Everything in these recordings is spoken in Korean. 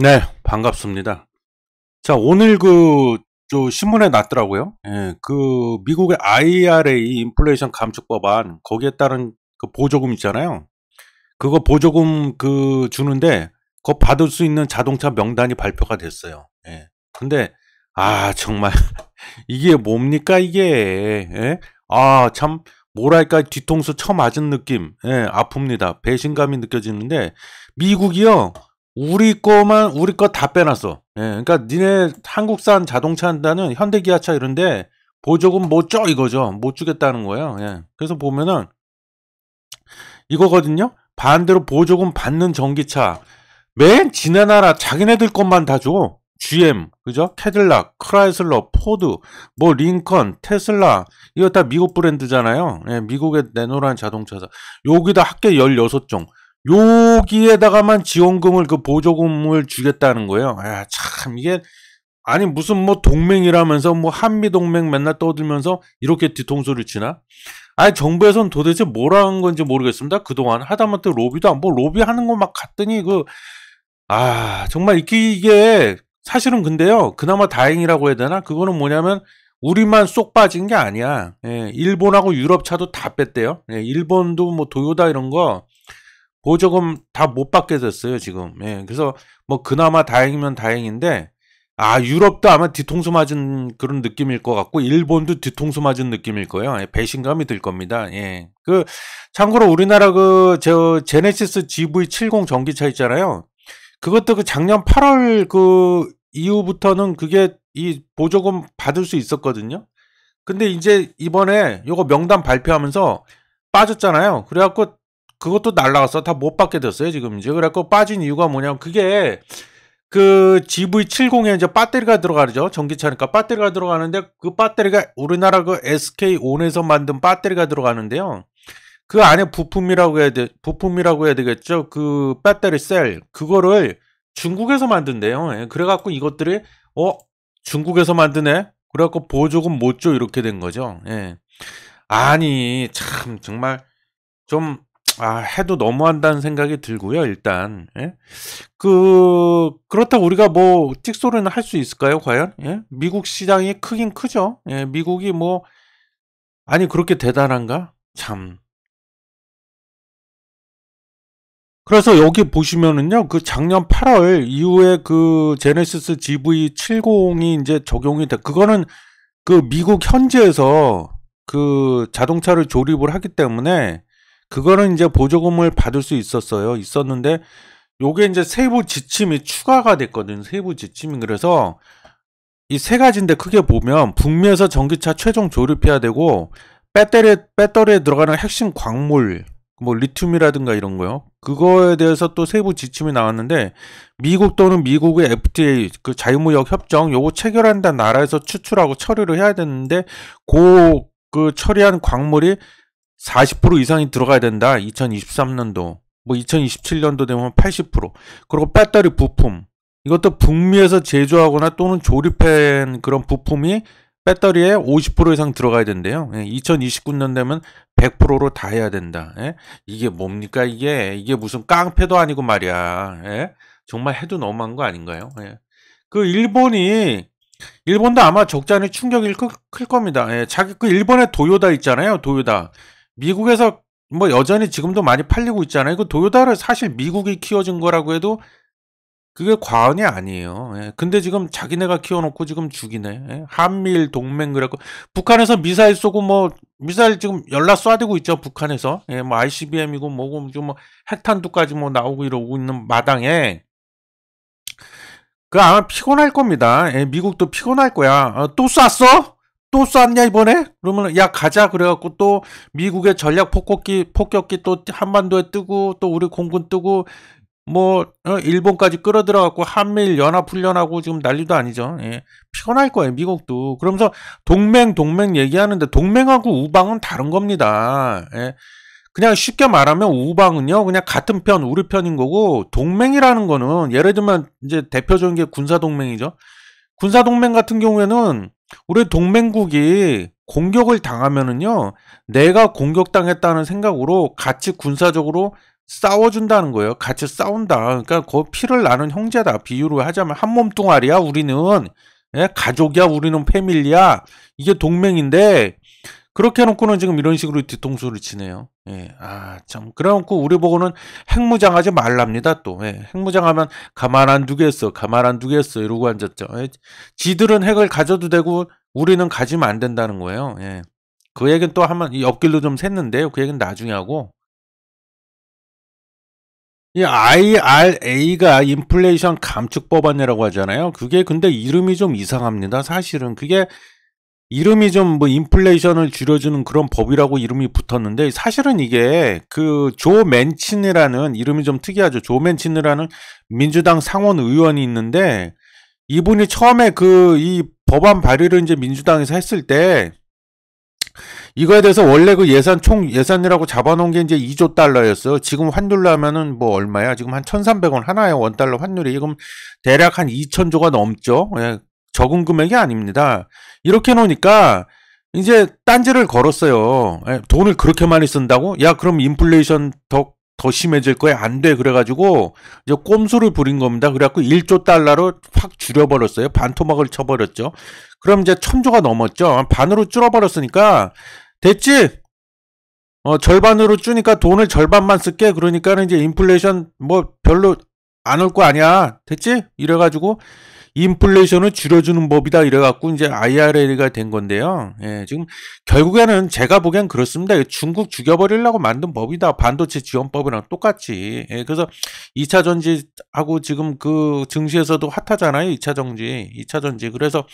네, 반갑습니다. 자, 오늘 저 신문에 났더라고요. 예, 미국의 IRA 인플레이션 감축법안, 거기에 따른 그 보조금 있잖아요. 그거 보조금 주는데, 그거 받을 수 있는 자동차 명단이 발표가 됐어요. 예. 근데, 정말, 이게 뭡니까, 이게. 예? 참, 뭐랄까, 뒤통수 쳐맞은 느낌. 예, 아픕니다. 배신감이 느껴지는데, 미국이요. 우리 거 다 빼놨어. 예, 그러니까 니네 한국산 자동차 한다는 현대기아차 이런데 보조금 못 줘 이거죠. 못 주겠다는 거예요. 예. 그래서 보면은 이거거든요. 반대로 보조금 받는 전기차 맨 지네 나라 자기네들 것만 다 줘. GM, 그죠? 캐딜락, 크라이슬러, 포드, 뭐 링컨, 테슬라 이거 다 미국 브랜드잖아요. 예, 미국에 내놓으라는 자동차사. 여기다 합계 16종. 여기에다가만 지원금을 보조금을 주겠다는 거예요. 참 이게 아니 무슨 뭐 동맹이라면서 뭐 한미 동맹 맨날 떠들면서 이렇게 뒤통수를 치나? 정부에서는 도대체 뭐라는 건지 모르겠습니다. 그동안 하다못해 로비도 안 보고 로비하는 거 막 갔더니 정말 이게 사실은 근데요. 그나마 다행이라고 해야 되나? 그거는 뭐냐면 우리만 쏙 빠진 게 아니야. 예, 일본하고 유럽 차도 다 뺐대요. 예, 일본도 뭐 도요다 이런 거 보조금 다 못 받게 됐어요, 지금. 예, 그래서 뭐 그나마 다행이면 다행인데, 유럽도 아마 뒤통수 맞은 그런 느낌일 것 같고, 일본도 뒤통수 맞은 느낌일 거예요. 예, 배신감이 들 겁니다. 예. 참고로 우리나라 제네시스 GV70 전기차 있잖아요. 그것도 작년 8월 이후부터는 그게 이 보조금 받을 수 있었거든요. 근데 이제 이번에 요거 명단 발표하면서 빠졌잖아요. 그래갖고 그것도 날라갔어. 다 못 받게 됐어요, 지금 이제. 그래갖고 빠진 이유가 뭐냐면 그게 GV70에 이제 배터리가 들어가죠. 전기차니까 배터리가 들어가는데 그 배터리가 우리나라 SK온에서 만든 배터리가 들어가는데요. 그 안에 부품이라고 해야 되겠죠. 그 배터리 셀 그거를 중국에서 만든대요. 예, 그래갖고 이것들이 중국에서 만드네. 그래갖고 보조금 못 줘 이렇게 된 거죠. 예. 아니 참 정말 좀 해도 너무한다는 생각이 들고요. 일단 예? 그렇다고 우리가 뭐 찍소리는 할 수 있을까요? 과연? 예? 미국 시장이 크긴 크죠. 예, 미국이 뭐 그렇게 대단한가? 참. 그래서 여기 보시면은요, 작년 8월 이후에 제네시스 GV70이 이제 적용이 그거는 미국 현지에서 자동차를 조립을 하기 때문에 그거는 이제 보조금을 받을 수 있었는데 요게 이제 세부 지침이 추가가 됐거든요. 세부 지침이. 그래서 이 세 가지인데 크게 보면 북미에서 전기차 최종 조립해야 되고 배터리에 들어가는 핵심 광물 뭐 리튬이라든가 이런 거요. 그거에 대해서 또 세부 지침이 나왔는데 미국 또는 미국의 FTA 자유무역 협정 요거 체결한다는 나라에서 추출하고 처리를 해야 되는데 처리한 광물이 40% 이상이 들어가야 된다. 2023년도. 뭐 2027년도 되면 80%. 그리고 배터리 부품. 이것도 북미에서 제조하거나 또는 조립한 그런 부품이 배터리에 50% 이상 들어가야 된대요. 2029년 되면 100%로 다 해야 된다. 예? 이게 뭡니까? 이게 무슨 깡패도 아니고 말이야. 예? 정말 해도 너무한 거 아닌가요? 예. 일본도 아마 적잖이 충격이 클 겁니다. 예. 일본의 도요다 있잖아요. 도요다. 미국에서 뭐 여전히 지금도 많이 팔리고 있잖아요. 도요타를 사실 미국이 키워준 거라고 해도 그게 과언이 아니에요. 예. 근데 지금 자기네가 키워놓고 지금 죽이네. 예. 한미일 동맹 그래갖고 북한에서 미사일 쏘고 뭐 미사일 지금 연락 쏴대고 있죠. 북한에서. 예. 뭐 ICBM이고 뭐고 뭐 핵탄두까지 뭐 나오고 이러고 있는 마당에 아마 피곤할 겁니다. 예. 미국도 피곤할 거야. 또 쐈어? 또 쐈냐 이번에? 그러면 야 가자 그래갖고 또 미국의 전략 폭격기 또 한반도에 뜨고 또 우리 공군 뜨고 뭐 일본까지 끌어들어갖고 한미일 연합훈련하고 지금 난리도 아니죠. 예. 피곤할 거예요 미국도. 그러면서 동맹 얘기하는데 동맹하고 우방은 다른 겁니다. 예. 그냥 쉽게 말하면 우방은요 그냥 같은 편 우리 편인 거고 동맹이라는 거는 예를 들면 이제 대표적인 게 군사동맹이죠. 군사동맹 같은 경우에는 우리 동맹국이 공격을 당하면은요 내가 공격당했다는 생각으로 같이 군사적으로 싸워준다는 거예요. 같이 싸운다. 그러니까 그 피를 나눈 형제다. 비유로 하자면 한 몸뚱아리야. 우리는 예? 가족이야. 우리는 패밀리야. 이게 동맹인데 그렇게 해놓고는 지금 이런 식으로 뒤통수를 치네요. 예, 참. 그래놓고 우리 보고는 핵무장하지 말랍니다, 또. 예, 핵무장하면 가만 안 두겠어, 가만 안 두겠어, 이러고 앉았죠. 예, 지들은 핵을 가져도 되고, 우리는 가지면 안 된다는 거예요. 예. 그 얘기는 또 한번, 옆길로 좀 샜는데요. 그 얘기는 나중에 하고. 이 IRA가 인플레이션 감축 법안이라고 하잖아요. 그게 근데 이름이 좀 이상합니다. 사실은. 그게 이름이 좀 뭐 인플레이션을 줄여주는 그런 법이라고 이름이 붙었는데 사실은 이게 그 조 맨친이라는 이름이 좀 특이하죠. 조 맨친이라는 민주당 상원 의원이 있는데 이분이 처음에 그 이 법안 발의를 이제 민주당에서 했을 때 이거에 대해서 원래 그 총 예산이라고 잡아놓은 게 이제 2조 달러였어요. 지금 환율로 하면은 뭐 얼마야? 지금 한 1,300원 하나에 원달러 환율이 지금 대략 한 2,000조가 넘죠. 예, 적은 금액이 아닙니다. 이렇게 놓으니까 이제 딴지를 걸었어요. 예, 돈을 그렇게 많이 쓴다고? 야, 그럼 인플레이션 더 심해질 거야? 안 돼. 그래가지고 이제 꼼수를 부린 겁니다. 그래갖고 1조 달러로 확 줄여버렸어요. 반토막을 쳐버렸죠. 그럼 이제 1,000조가 넘었죠. 반으로 줄어버렸으니까 됐지? 절반으로 주니까 돈을 절반만 쓸게. 그러니까는 이제 인플레이션 뭐 별로 안 올 거 아니야. 됐지? 이래가지고 인플레이션을 줄여주는 법이다 이래갖고 이제 IRA가 된 건데요. 예, 지금 결국에는 제가 보기엔 그렇습니다. 중국 죽여버리려고 만든 법이다. 반도체 지원법이랑 똑같이. 예, 그래서 2차 전지하고 지금 그 증시에서도 핫하잖아요. 2차 전지. 그래서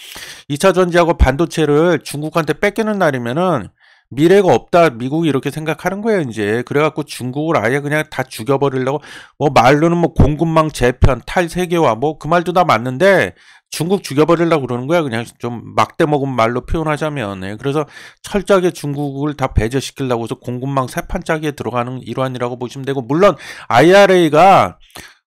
2차 전지하고 반도체를 중국한테 뺏기는 날이면은 미래가 없다. 미국이 이렇게 생각하는 거예요, 이제. 그래갖고 중국을 아예 그냥 다 죽여버리려고, 뭐 말로는 뭐 공급망 재편, 탈세계화, 뭐 그 말도 다 맞는데, 중국 죽여버리려고 그러는 거야. 그냥 좀 막대 먹은 말로 표현하자면. 예. 그래서 철저하게 중국을 다 배제시키려고 해서 공급망 세판짜기에 들어가는 일환이라고 보시면 되고, 물론 IRA가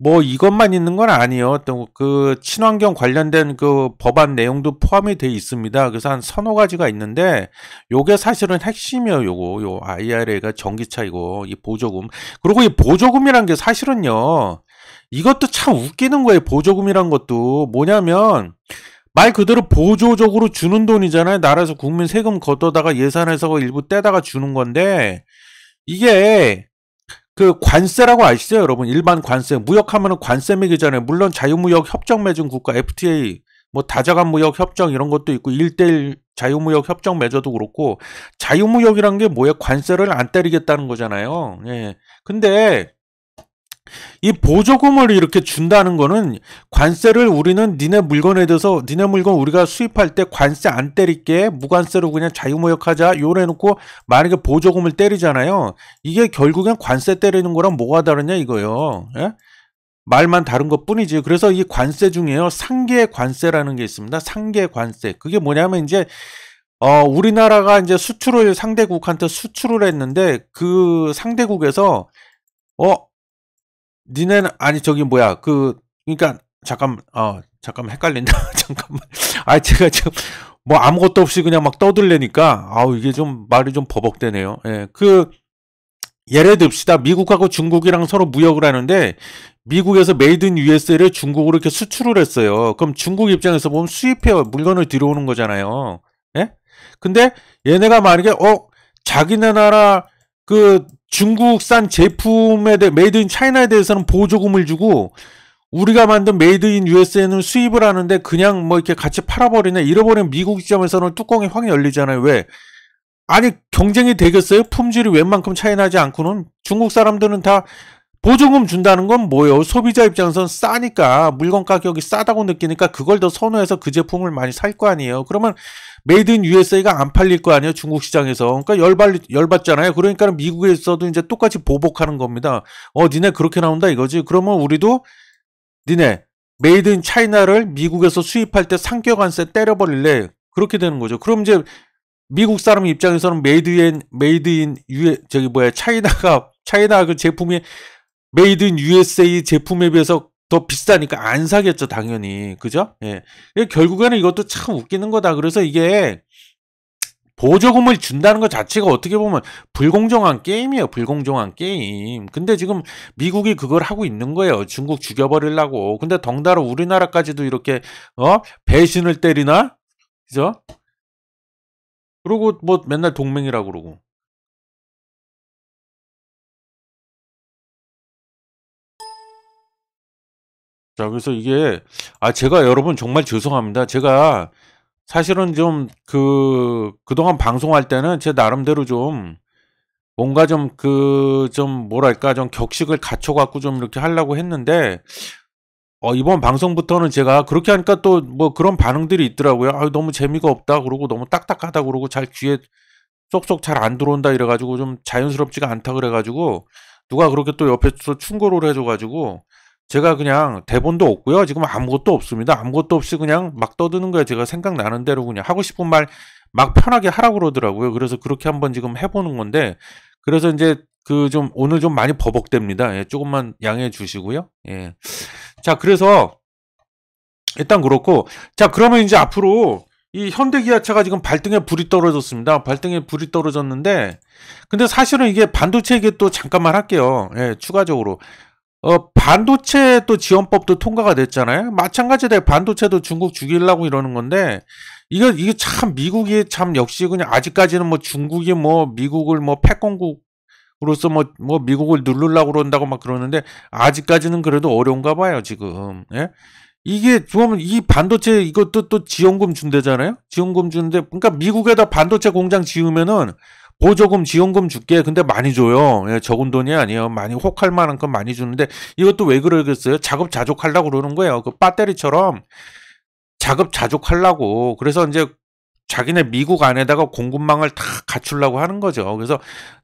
뭐 이것만 있는 건 아니에요. 또 그 친환경 관련된 그 법안 내용도 포함이 돼 있습니다. 그래서 한 서너 가지가 있는데 요게 사실은 핵심이에요. 요 IRA가 전기차 이 보조금. 그리고 이 보조금이란 게 사실은요. 이것도 참 웃기는 거예요. 보조금이란 것도 뭐냐면 말 그대로 보조적으로 주는 돈이잖아요. 나라에서 국민 세금 걷어다가 예산에서 일부 떼다가 주는 건데 이게 그 관세라고 아시죠, 여러분? 일반 관세, 무역하면은 관세 매기잖아요. 물론 자유무역 협정 맺은 국가 FTA, 뭐 다자간 무역 협정 이런 것도 있고 1대1 자유무역 협정 맺어도 그렇고 자유무역이란 게 뭐예요? 관세를 안 때리겠다는 거잖아요. 예. 근데 이 보조금을 이렇게 준다는 거는 관세를 우리는 니네 물건에 대해서 니네 물건 우리가 수입할 때 관세 안 때릴게 무관세로 그냥 자유무역하자 요래놓고 만약에 보조금을 때리잖아요. 이게 결국엔 관세 때리는 거랑 뭐가 다르냐 이거요. 예? 말만 다른 것 뿐이지. 그래서 이 관세 중에요 상계 관세라는 게 있습니다. 상계 관세. 그게 뭐냐면 이제 우리나라가 이제 수출을 상대국한테 수출을 했는데 그 상대국에서 니네는 아니 저기 뭐야 그러니까 잠깐 헷갈린다. 잠깐만. 제가 지금 뭐 아무것도 없이 그냥 막 떠들래니까 이게 좀 말이 좀 버벅대네요. 예. 예를 듭시다. 미국하고 중국이랑 서로 무역을 하는데 미국에서 메이드 인 USA를 중국으로 이렇게 수출을 했어요. 그럼 중국 입장에서 보면 수입해요. 물건을 들여오는 거잖아요. 예? 근데 얘네가 만약에 자기네 나라 그 중국산 제품에 대해 메이드 인 차이나에 대해서는 보조금을 주고 우리가 만든 메이드 인 USA는 수입을 하는데 그냥 뭐 이렇게 같이 팔아버리네. 잃어버리면 미국 입장에서는 뚜껑이 확 열리잖아요. 왜? 아니 경쟁이 되겠어요? 품질이 웬만큼 차이 나지 않고는. 중국 사람들은 다 보조금 준다는 건 뭐예요? 소비자 입장에서는 싸니까 물건 가격이 싸다고 느끼니까 그걸 더 선호해서 그 제품을 많이 살 거 아니에요. 그러면 메이드 인 USA가 안 팔릴 거 아니에요? 중국 시장에서. 그러니까 열받잖아요. 그러니까 미국에서도 이제 똑같이 보복하는 겁니다. 니네 그렇게 나온다 이거지. 그러면 우리도 니네 메이드 인 차이나를 미국에서 수입할 때 상격관세 때려버릴래. 그렇게 되는 거죠. 그럼 이제 미국 사람 입장에서는 차이나 그 제품이 메이드 인 USA 제품에 비해서 더 비싸니까 안 사겠죠, 당연히. 그죠? 예. 결국에는 이것도 참 웃기는 거다. 그래서 이게 보조금을 준다는 것 자체가 어떻게 보면 불공정한 게임이에요. 불공정한 게임. 근데 지금 미국이 그걸 하고 있는 거예요. 중국 죽여버리려고. 근데 덩달아 우리나라까지도 이렇게 배신을 때리나? 그죠? 그러고 뭐 맨날 동맹이라고 그러고. 자, 그래서 이게 제가 여러분 정말 죄송합니다. 제가 사실은 좀 그동안 방송할 때는 제 나름대로 좀 뭔가 좀 뭐랄까 좀 격식을 갖춰 갖고 좀 이렇게 하려고 했는데 이번 방송부터는 제가 그렇게 하니까 또 뭐 그런 반응들이 있더라고요. 너무 재미가 없다 그러고 너무 딱딱하다 그러고 잘 귀에 쏙쏙 잘 안 들어온다 이래 가지고 좀 자연스럽지가 않다 그래 가지고 누가 그렇게 또 옆에서 충고를 해줘 가지고 제가 그냥 대본도 없고요. 지금 아무것도 없습니다. 아무것도 없이 그냥 막 떠드는 거예요. 제가 생각나는 대로 그냥 하고 싶은 말 막 편하게 하라고 그러더라고요. 그래서 그렇게 한번 지금 해보는 건데 그래서 이제 좀 오늘 좀 많이 버벅댑니다. 예, 조금만 양해해 주시고요. 예. 자, 그래서 일단 그렇고 자, 그러면 이제 앞으로 이 현대기아차가 지금 발등에 불이 떨어졌습니다. 발등에 불이 떨어졌는데 근데 사실은 이게 반도체 얘기 또 잠깐만 할게요. 예, 추가적으로 반도체 또 지원법도 통과가 됐잖아요. 마찬가지로 반도체도 중국 죽이려고 이러는 건데, 이게 참 미국이 참 역시 그냥 아직까지는 뭐 중국이 뭐 미국을 뭐 패권국으로서 뭐 미국을 누르려고 그런다고 막 그러는데, 아직까지는 그래도 어려운가 봐요, 지금. 예? 이게 좀 이 반도체 이것도 또 지원금 준대잖아요. 지원금 주는데, 그러니까 미국에다 반도체 공장 지으면은 보조금, 지원금 줄게. 근데 많이 줘요. 예, 적은 돈이 아니에요. 많이 혹할 만큼 많이 주는데 이것도 왜 그러겠어요? 자급자족하려고 그러는 거예요. 그 배터리처럼 자급자족하려고. 그래서 이제 자기네 미국 안에다가 공급망을 다 갖추려고 하는 거죠. 그래서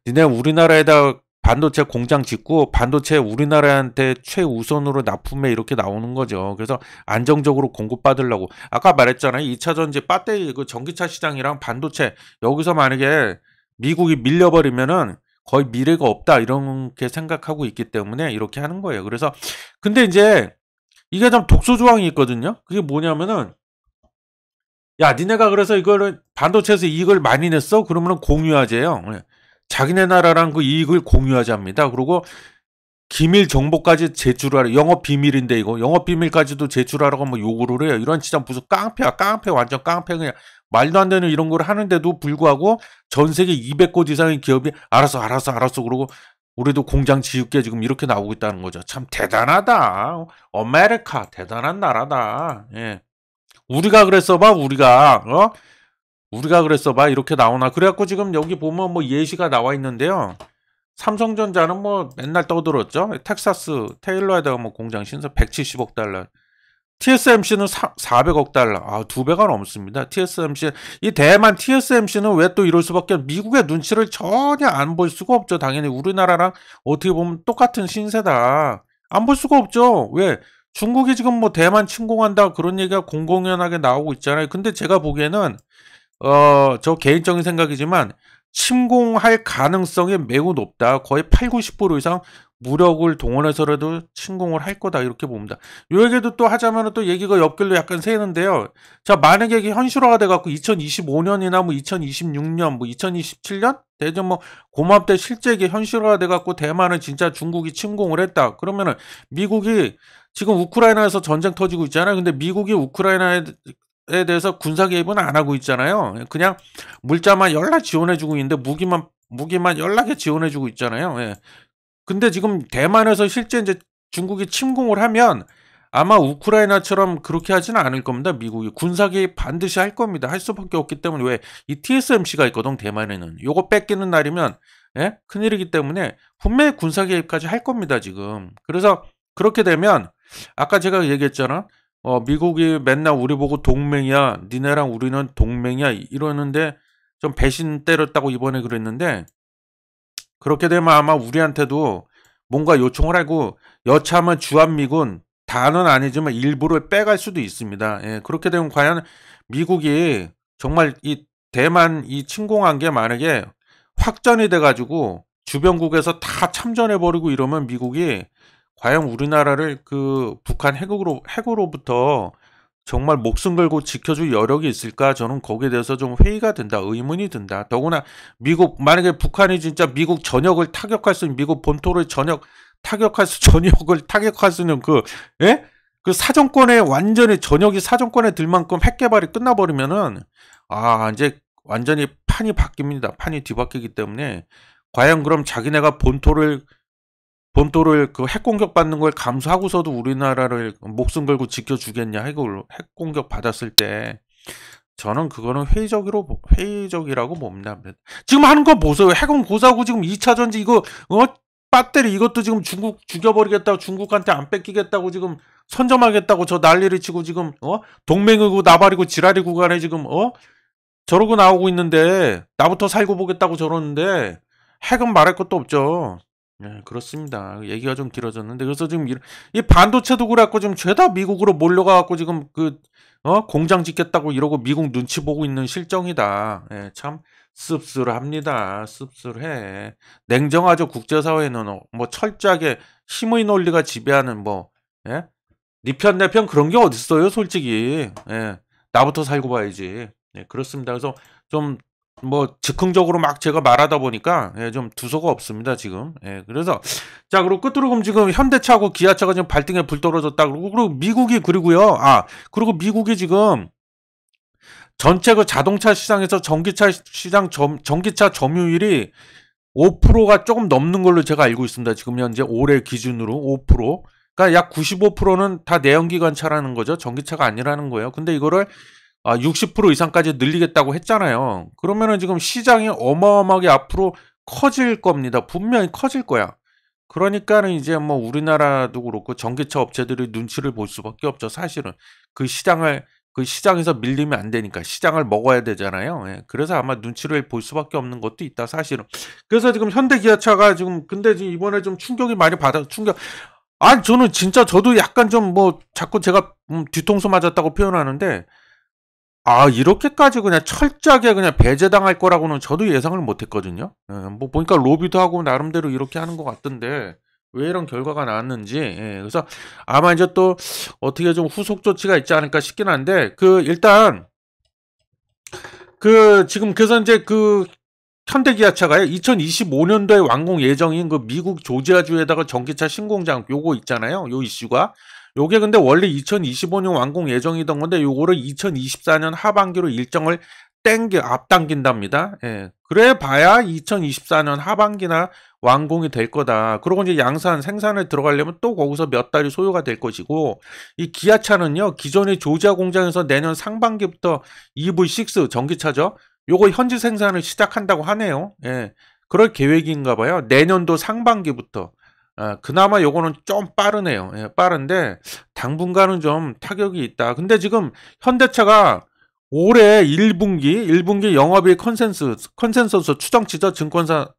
니네 우리나라에다 반도체 공장 짓고 반도체 우리나라한테 최우선으로 납품해 이렇게 나오는 거죠. 그래서 안정적으로 공급받으려고. 아까 말했잖아요. 2차 전지 배터리 그 전기차 시장이랑 반도체 여기서 만약에 미국이 밀려버리면은 거의 미래가 없다 이렇게 생각하고 있기 때문에 이렇게 하는 거예요. 그래서 근데 이제 이게 좀 독소 조항이 있거든요. 그게 뭐냐면은 야, 니네가 그래서 이거를 반도체에서 이익을 많이 냈어? 그러면은 공유하재요. 예. 자기네 나라랑 그 이익을 공유하자입니다. 그리고 기밀 정보까지 제출하라. 영업 비밀인데 이거 영업 비밀까지도 제출하라고 뭐 요구를 해요. 이런 진짜 무슨 깡패야. 깡패 완전 깡패 그냥 말도 안 되는 이런 걸 하는데도 불구하고 전 세계 200곳 이상의 기업이 알았어 그러고 우리도 공장 지을게 지금 이렇게 나오고 있다는 거죠. 참 대단하다. 아메리카 대단한 나라다. 예. 우리가 그랬어 봐. 우리가 그랬어 봐. 이렇게 나오나. 그래갖고 지금 여기 보면 뭐 예시가 나와 있는데요. 삼성전자는 뭐 맨날 떠들었죠. 텍사스 테일러에다가 뭐 공장 신설 170억 달러. TSMC는 400억 달러. 두 배가 넘습니다. TSMC. 이 대만 TSMC는 왜 또 이럴 수밖에 미국의 눈치를 전혀 안 볼 수가 없죠. 당연히 우리나라랑 어떻게 보면 똑같은 신세다. 안 볼 수가 없죠. 왜? 중국이 지금 뭐 대만 침공한다 그런 얘기가 공공연하게 나오고 있잖아요. 근데 제가 보기에는 저 개인적인 생각이지만 침공할 가능성이 매우 높다. 거의 8, 90% 이상 무력을 동원해서라도 침공을 할 거다. 이렇게 봅니다. 요 얘기도 또 하자면 또 얘기가 옆길로 약간 새는데요. 자, 만약에 이게 현실화가 돼갖고 2025년이나 뭐 2026년, 뭐 2027년? 대전 뭐 고맘때 실제 이게 현실화가 돼갖고 대만을 진짜 중국이 침공을 했다. 그러면은 미국이 지금 우크라이나에서 전쟁 터지고 있잖아요. 근데 미국이 우크라이나에 대해서 군사 개입은 안 하고 있잖아요. 그냥 물자만 연락 지원해주고 있는데 무기만 연락에 지원해주고 있잖아요. 예. 근데 지금 대만에서 실제 이제 중국이 침공을 하면 아마 우크라이나처럼 그렇게 하지는 않을 겁니다. 미국이 군사 개입 반드시 할 겁니다. 할 수밖에 없기 때문에 왜 이 TSMC가 있거든 대만에는 요거 뺏기는 날이면 큰일이기 때문에 분명히 군사 개입까지 할 겁니다. 지금 그래서 그렇게 되면 아까 제가 얘기했잖아. 미국이 맨날 우리 보고 동맹이야. 니네랑 우리는 동맹이야. 이러는데 좀 배신 때렸다고 이번에 그랬는데 그렇게 되면 아마 우리한테도 뭔가 요청을 하고 여차하면 주한미군 다는 아니지만 일부를 빼갈 수도 있습니다. 예, 그렇게 되면 과연 미국이 정말 이 대만 이 침공한 게 만약에 확전이 돼가지고 주변국에서 다 참전해버리고 이러면 미국이 과연 우리나라를 그 북한 핵으로부터 정말 목숨 걸고 지켜줄 여력이 있을까? 저는 거기에 대해서 좀 회의가 든다. 의문이 든다. 더구나 미국 만약에 북한이 진짜 미국 전역을 타격할 수 있는 미국 본토를 전역을 타격할 수 있는 예? 그 사정권에 완전히 전역이 사정권에 들 만큼 핵 개발이 끝나버리면은 이제 완전히 판이 바뀝니다. 판이 뒤바뀌기 때문에 과연 그럼 자기네가 본토를 그 핵 공격 받는 걸 감수하고서도 우리나라를 목숨 걸고 지켜주겠냐, 핵 공격 받았을 때. 저는 그거는 회의적이라고 봅니다. 지금 하는 거 보세요. 핵은 고사하고 지금 2차 전지 이거, 배터리 이것도 지금 중국 죽여버리겠다고, 중국한테 안 뺏기겠다고 지금 선점하겠다고 저 난리를 치고 지금, 동맹이고 나발이고 지랄이고 간에 지금, 저러고 나오고 있는데, 나부터 살고 보겠다고 저러는데, 핵은 말할 것도 없죠. 네, 그렇습니다. 얘기가 좀 길어졌는데, 그래서 지금 이 반도체도 그래갖고 지금 죄다 미국으로 몰려가갖고 지금 공장 짓겠다고 이러고 미국 눈치 보고 있는 실정이다. 예, 참 씁쓸합니다. 씁쓸해. 냉정하죠. 국제사회는 뭐 철저하게 힘의 논리가 지배하는 예? 네 편, 내 편 그런 게 어딨어요, 솔직히. 예, 나부터 살고 봐야지. 예, 그렇습니다. 그래서 좀 즉흥적으로 막 제가 말하다 보니까 좀 두서가 없습니다 지금. 그래서 자, 그리고 끝으로 그럼 지금 현대차하고 기아차가 지금 발등에 불 떨어졌다. 그리고 미국이 그리고 미국이 지금 전체 그 자동차 시장에서 전기차 점유율이 5%가 조금 넘는 걸로 제가 알고 있습니다. 지금 현재 올해 기준으로 5%. 그러니까 약 95%는 다 내연기관차라는 거죠. 전기차가 아니라는 거예요. 근데 이거를 60% 이상까지 늘리겠다고 했잖아요. 그러면은 지금 시장이 어마어마하게 앞으로 커질 겁니다. 분명히 커질 거야. 그러니까는 이제 우리나라도 그렇고 전기차 업체들이 눈치를 볼 수밖에 없죠. 사실은 그 시장에서 밀리면 안 되니까 시장을 먹어야 되잖아요. 그래서 아마 눈치를 볼 수밖에 없는 것도 있다. 사실은. 그래서 지금 현대기아차가 지금 근데 지금 이번에 좀 충격이 많이 저는 진짜 저도 약간 좀 자꾸 제가 뒤통수 맞았다고 표현하는데 이렇게까지 그냥 철저하게 그냥 배제당할 거라고는 저도 예상을 못 했거든요. 보니까 로비도 하고 나름대로 이렇게 하는 것 같던데, 왜 이런 결과가 나왔는지. 그래서 아마 이제 또 어떻게 좀 후속 조치가 있지 않을까 싶긴 한데, 일단, 지금 그래서 이제 현대기아차가요, 2025년도에 완공 예정인 미국 조지아주에다가 전기차 신공장 요거 있잖아요. 요 이슈가. 요게 근데 원래 2025년 완공 예정이던 건데 요거를 2024년 하반기로 일정을 앞당긴답니다. 그래 봐야 2024년 하반기나 완공이 될 거다. 그리고 이제 양산 생산에 들어가려면 또 거기서 몇 달이 소요가 될 것이고, 이 기아차는요, 기존의 조지아 공장에서 내년 상반기부터 EV6 전기차죠. 요거 현지 생산을 시작한다고 하네요. 그럴 계획인가 봐요. 내년도 상반기부터. 그나마 요거는 좀 빠르네요. 빠른데 당분간은 좀 타격이 있다. 근데 지금 현대차가 올해 1분기 영업이익 컨센서스 추정치죠. 증권사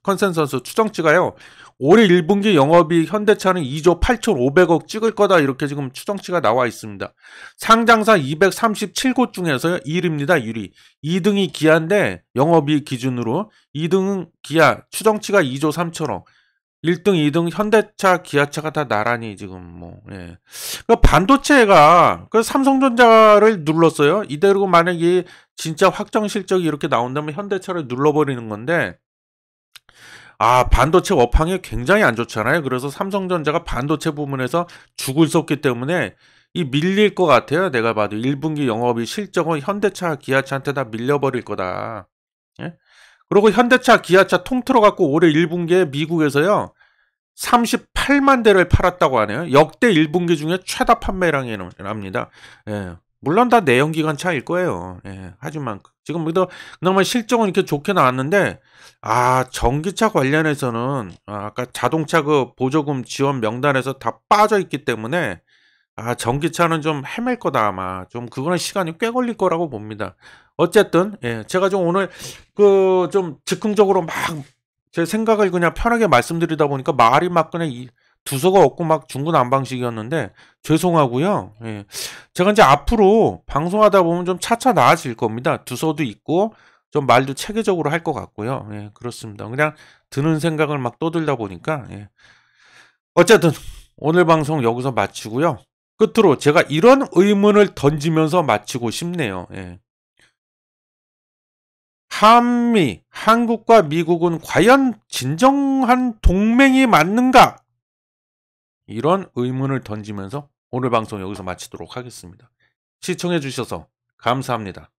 컨센서스 추정치가요. 올해 1분기 영업이익 현대차는 2조 8,500억 찍을 거다. 이렇게 지금 추정치가 나와 있습니다. 상장사 237곳 중에서 1위입니다. 1위. 2등이 기아인데 영업이익 기준으로 2등은 기아, 추정치가 2조 3천억. 1등, 2등 현대차, 기아차가 다 나란히 지금 반도체가 삼성전자를 눌렀어요. 이대로 만약에 진짜 확정 실적이 이렇게 나온다면 현대차를 눌러버리는 건데, 반도체 업황이 굉장히 안 좋잖아요. 그래서 삼성전자가 반도체 부문에서 죽을 섰기 때문에 밀릴 것 같아요. 내가 봐도 1분기 영업이 실적은 현대차, 기아차한테 다 밀려버릴 거다. 그리고 현대차, 기아차 통틀어 갖고 올해 1분기에 미국에서요 38만 대를 팔았다고 하네요. 역대 1분기 중에 최다 판매량이랍니다. 물론 다 내연기관차일 거예요. 하지만 지금 그나마 실적은 이렇게 좋게 나왔는데, 전기차 관련해서는 아까 자동차 보조금 지원 명단에서 다 빠져 있기 때문에 전기차는 좀 헤맬 거다. 아마 좀 그거는 시간이 꽤 걸릴 거라고 봅니다. 어쨌든 제가 좀 오늘 좀 즉흥적으로 막 제 생각을 그냥 편하게 말씀드리다 보니까 말이 막 그냥 두서가 없고 막 중구난방식이었는데 죄송하고요. 제가 이제 앞으로 방송하다 보면 좀 차차 나아질 겁니다. 두서도 있고 좀 말도 체계적으로 할 것 같고요. 그렇습니다. 그냥 드는 생각을 막 떠들다 보니까 어쨌든 오늘 방송 여기서 마치고요. 끝으로 제가 이런 의문을 던지면서 마치고 싶네요. 예. 한미, 한국과 미국은 과연 진정한 동맹이 맞는가? 이런 의문을 던지면서 오늘 방송 여기서 마치도록 하겠습니다. 시청해 주셔서 감사합니다.